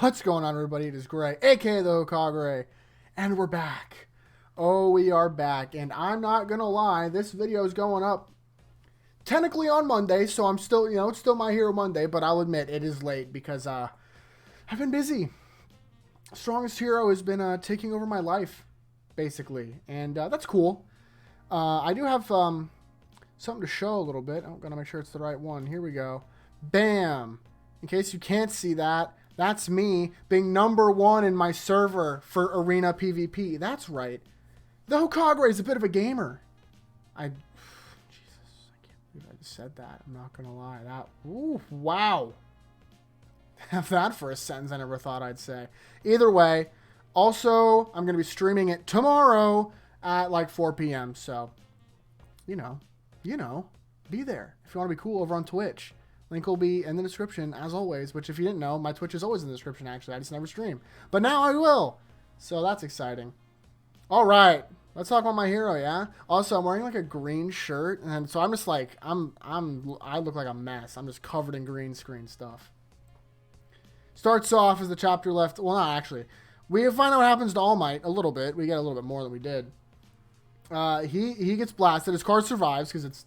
What's going on, everybody? It is Gray, aka the Hokage, and we're back. Oh, we are back, and I'm not gonna lie, this video is going up technically on Monday, so I'm still, it's still My Hero Monday, but I'll admit it is late because I've been busy. Strongest Hero has been taking over my life, basically, and that's cool. I do have something to show a little bit. I'm gonna make sure it's the right one. Here we go. Bam! In case you can't see that, that's me being #1 in my server for Arena PvP. That's right. The Hokage is a bit of a gamer. Jesus, I can't believe I just said that. I'm not gonna lie. Wow. Have that for a sentence I never thought I'd say. Either way, also, I'm gonna be streaming it tomorrow at like 4 p.m. So, be there. If you want to be cool over on Twitch. Link will be in the description, as always, which if you didn't know, my Twitch is always in the description, actually. I just never stream. But now I will. So that's exciting. All right. Let's talk about My Hero, yeah? Also, I'm wearing like a green shirt, and so I'm just like, I look like a mess. I'm just covered in green screen stuff. Starts off as the chapter left, well, not actually. We find out what happens to All Might a little bit. We get a little bit more than we did. He gets blasted. His car survives because it's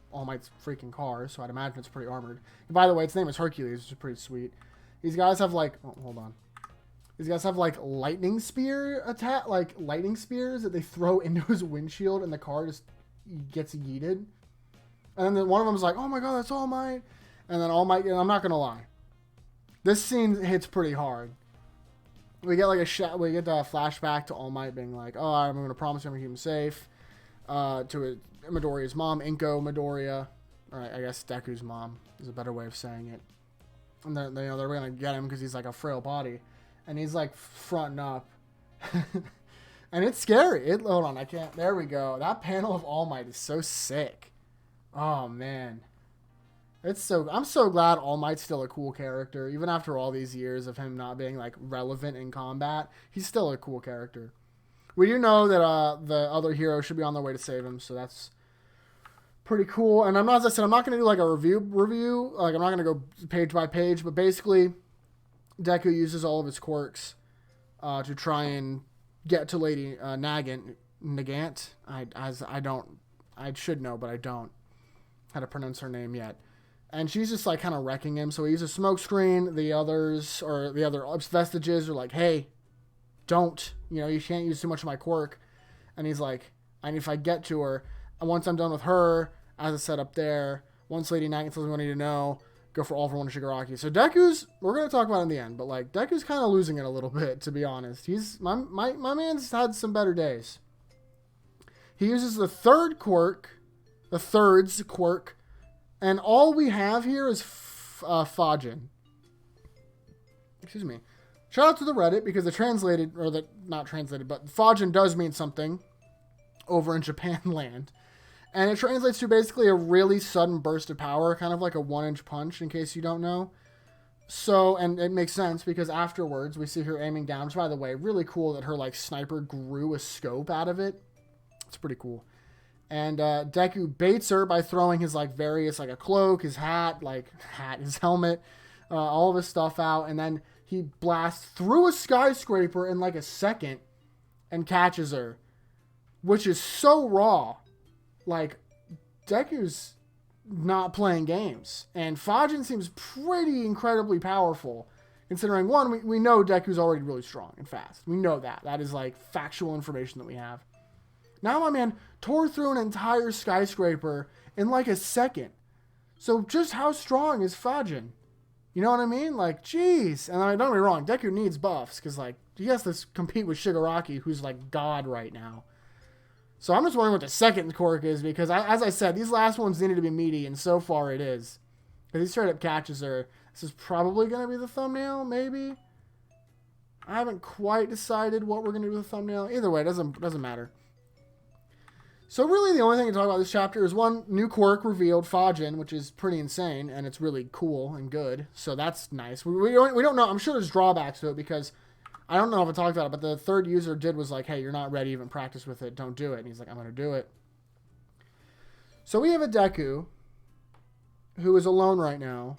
All Might's freaking car, so I'd imagine it's pretty armored. And by the way, its name is Hercules, which is pretty sweet. These guys have like, hold on. These guys have like lightning spears that they throw into his windshield, and the car just gets yeeted. And then one of them is like, "Oh my god, that's All Might!" And then All Might, and I'm not gonna lie, this scene hits pretty hard. We get like we get a flashback to All Might being like, "Oh, I'm gonna promise you I'm gonna keep him safe." To Midoriya's mom, Inko Midoriya, or I guess Deku's mom is a better way of saying it. And they're gonna get him because he's like a frail body, and he's like fronting up, and it's scary. Hold on, I can't. There we go. That panel of All Might is so sick. Oh man, I'm so glad All Might's still a cool character, even after all these years of him not being like relevant in combat. He's still a cool character. We do know that the other hero should be on their way to save him, so that's pretty cool. And as I said, I'm not going to do like a review. Like, I'm not going to go page by page, but basically, Deku uses all of his quirks to try and get to Lady Nagant. I should know, but I don't how to pronounce her name yet. And she's just like kind of wrecking him. So he uses smoke screen. The other vestiges are like, "Hey, don't, you can't use too much of my quirk." And he's like, "And if I get to her, and once I'm done with her, as I said up there, once Lady Nagant tells me what I need to know, go for all for one Shigaraki." So we're going to talk about it in the end, but like Deku's kind of losing it a little bit, to be honest. He's my man's had some better days. He uses the third's quirk, and all we have here is Fajin. Excuse me. Shout out to the Reddit, because not translated, but Fajin does mean something over in Japan land. And it translates to basically a really sudden burst of power, kind of like a 1-inch punch, in case you don't know. So, and it makes sense, because afterwards we see her aiming down, which, by the way, really cool that her like sniper grew a scope out of it. It's pretty cool. And Deku baits her by throwing his like various, like a cloak, his his helmet, all of his stuff out, and then he blasts through a skyscraper in like a second and catches her, which is so raw. Like, Deku's not playing games. And Fajin seems pretty incredibly powerful, considering, one, we know Deku's already really strong and fast. We know that. That is like factual information that we have. Now my man tore through an entire skyscraper in like a second. So just how strong is Fajin? You know what I mean? Like, jeez. And don't get me wrong, Deku needs buffs, because like he has to compete with Shigaraki, who's like God right now. So I'm just wondering what the second quirk is, because as I said, these last ones needed to be meaty, and so far it is. Because he straight up catches her. This is probably going to be the thumbnail, maybe? I haven't quite decided what we're going to do with the thumbnail. Either way, it doesn't matter. So really the only thing to talk about this chapter is one new quirk revealed, Fajin, which is pretty insane, and it's really cool and good. So that's nice. We don't know. I'm sure there's drawbacks to it, because I don't know if I talked about it, but the third user was like, "Hey, you're not ready, even practice with it. Don't do it." And he's like, "I'm going to do it." So we have a Deku who is alone right now,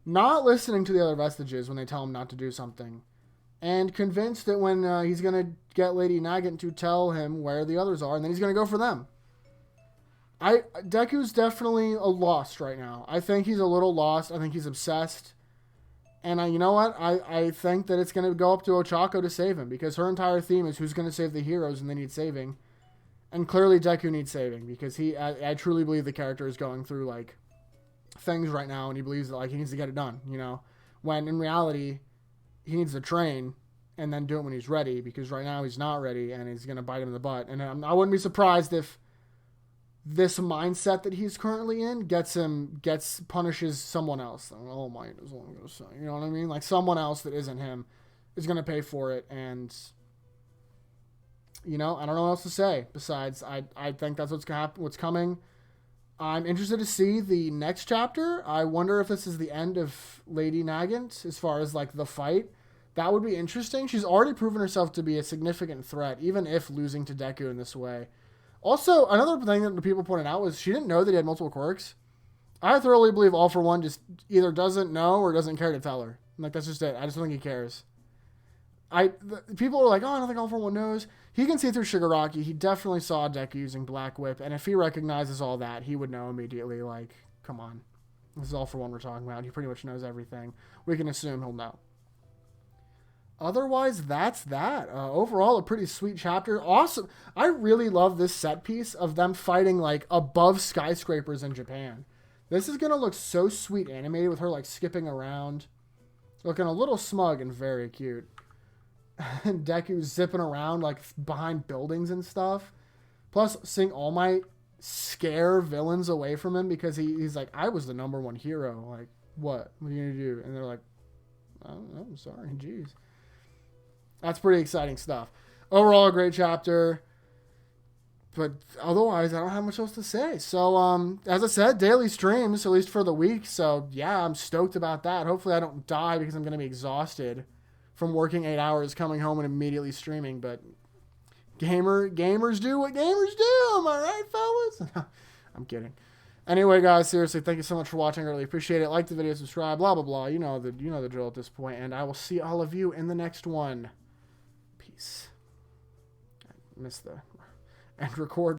not listening to the other vestiges when they tell him not to do something, and convinced that when he's going to get Lady Nagant to tell him where the others are, and then he's going to go for them. Deku's definitely a lost right now. I think he's a little lost. I think he's obsessed. And you know what? I think that it's going to go up to Ochako to save him, because her entire theme is who's going to save the heroes and they need saving. And clearly Deku needs saving, because I truly believe the character is going through like things right now, and he believes that like he needs to get it done, you know, when in reality he needs to train and then do it when he's ready, because right now he's not ready and he's going to bite him in the butt. And I wouldn't be surprised if this mindset that he's currently in punishes someone else. All Might is what I'm going to say. You know what I mean? Like someone else that isn't him is going to pay for it. And, you know, I don't know what else to say besides I think that's what's going to happen, what's coming. I'm interested to see the next chapter. I wonder if this is the end of Lady Nagant as far as like the fight. That would be interesting. She's already proven herself to be a significant threat, even if losing to Deku in this way. Also, another thing that the people pointed out was she didn't know that he had multiple quirks. I thoroughly believe All For One just either doesn't know or doesn't care to tell her. Like, that's just it. I just don't think he cares. People are like, oh, I don't think All For One knows. He can see through Shigaraki. He definitely saw Deku using Black Whip, and if he recognizes all that, he would know immediately. Like, come on. This is All For One we're talking about. He pretty much knows everything. We can assume he'll know. Otherwise, that's that. Overall, a pretty sweet chapter. Awesome. I really love this set piece of them fighting like above skyscrapers in Japan. This is going to look so sweet animated with her like skipping around. Looking a little smug and very cute. And Deku zipping around like behind buildings and stuff. Plus, seeing All Might scare villains away from him because he's like, I was the #1 hero. Like, what? What are you going to do? And they're like, I don't know. I'm sorry. Jeez. That's pretty exciting stuff. Overall, a great chapter. But otherwise, I don't have much else to say. So, as I said, daily streams, at least for the week. So, yeah, I'm stoked about that. Hopefully, I don't die because I'm going to be exhausted from working 8 hours, coming home, and immediately streaming. But gamers do what gamers do. Am I right, fellas? I'm kidding. Anyway, guys, seriously, thank you so much for watching. I really appreciate it. Like the video, subscribe, blah, blah, blah. You know the drill at this point. And I will see all of you in the next one. Peace. I missed the end record.